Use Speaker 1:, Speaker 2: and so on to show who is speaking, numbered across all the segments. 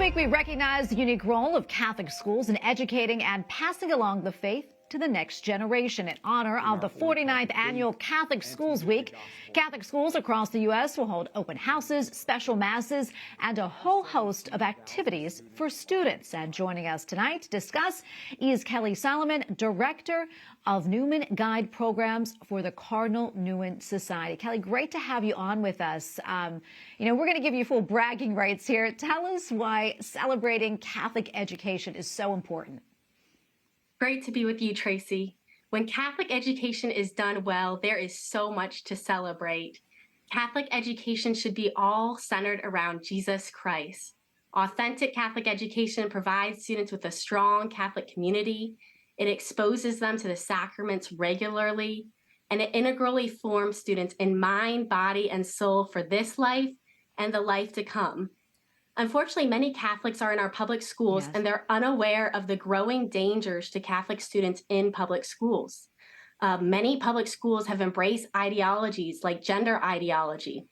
Speaker 1: week, we recognize the unique role of Catholic schools in educating and passing along the faith to the next generation. In honor of the 49th annual Catholic Schools Week, Catholic schools across the U.S. will hold open houses, special masses, and a whole host of activities for students. And joining us tonight to discuss is Kelly Salomon, Director of Newman Guide Programs for the Cardinal Newman Society. Kelly, great to have you on with us. We're going to give you full bragging rights here. Tell us why celebrating Catholic education is so important.
Speaker 2: Great to be with you, Tracy. When Catholic education is done well, there is so much to celebrate. Catholic education should be all centered around Jesus Christ. Authentic Catholic education provides students with a strong Catholic community. It exposes them to the sacraments regularly, and it integrally forms students in mind, body, and soul for this life and the life to come. Unfortunately, many Catholics are in our public schools, and they're unaware of the growing dangers to Catholic students in public schools. Many public schools have embraced ideologies like gender ideology,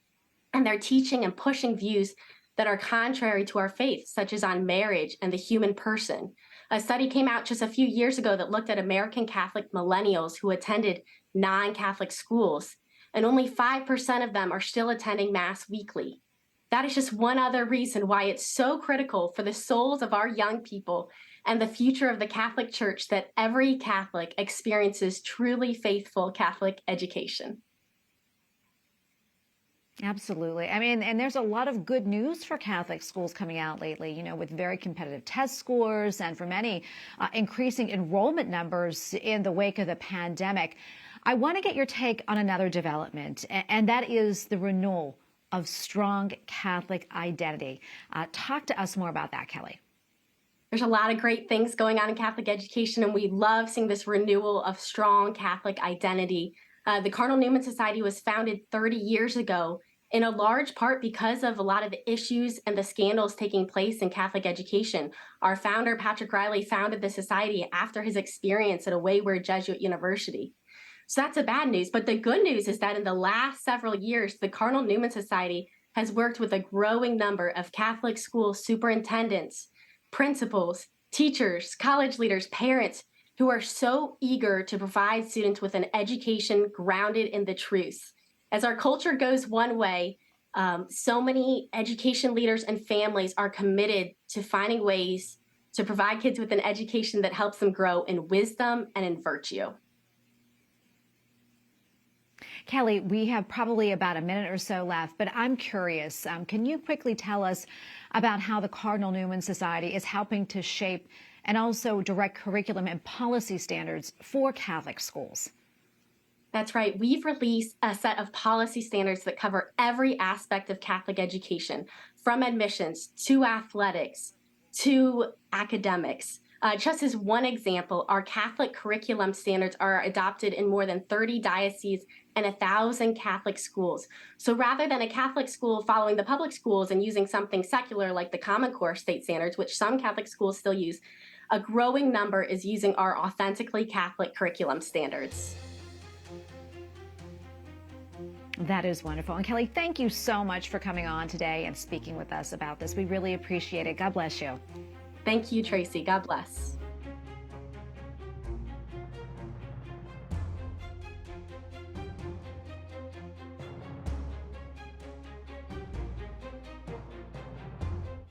Speaker 2: and they're teaching and pushing views that are contrary to our faith, such as on marriage and the human person. A study came out just a few years ago that looked at American Catholic millennials who attended non-Catholic schools, and only 5% of them are still attending Mass weekly. That is just one other reason why it's so critical for the souls of our young people and the future of the Catholic Church that every Catholic experiences truly faithful Catholic education.
Speaker 1: Absolutely. I mean, and there's a lot of good news for Catholic schools coming out lately, with very competitive test scores and for many increasing enrollment numbers in the wake of the pandemic. I want to get your take on another development, and that is the renewal of strong Catholic identity. Talk to us more about that, Kelly.
Speaker 2: There's a lot of great things going on in Catholic education, and we love seeing this renewal of strong Catholic identity. The Cardinal Newman Society was founded 30 years ago, in a large part because of a lot of the issues and the scandals taking place in Catholic education. Our founder, Patrick Riley, founded the society after his experience at a wayward Jesuit university. So that's the bad news. But the good news is that in the last several years, the Cardinal Newman Society has worked with a growing number of Catholic school superintendents, principals, teachers, college leaders, parents who are so eager to provide students with an education grounded in the truth. As our culture goes one way, so many education leaders and families are committed to finding ways to provide kids with an education that helps them grow in wisdom and in virtue.
Speaker 1: Kelly, we have probably about a minute or so left, but I'm curious. Can you quickly tell us about how the Cardinal Newman Society is helping to shape and also direct curriculum and policy standards for Catholic schools?
Speaker 2: That's right. We've released a set of policy standards that cover every aspect of Catholic education, from admissions to athletics to academics. Just as one example, our Catholic curriculum standards are adopted in more than 30 dioceses and 1,000 Catholic schools. So rather than a Catholic school following the public schools and using something secular like the Common Core state standards, which some Catholic schools still use, a growing number is using our authentically Catholic curriculum standards.
Speaker 1: That is wonderful. And Kelly, thank you so much for coming on today and speaking with us about this. We really appreciate it. God bless you.
Speaker 2: Thank you, Tracy. God bless.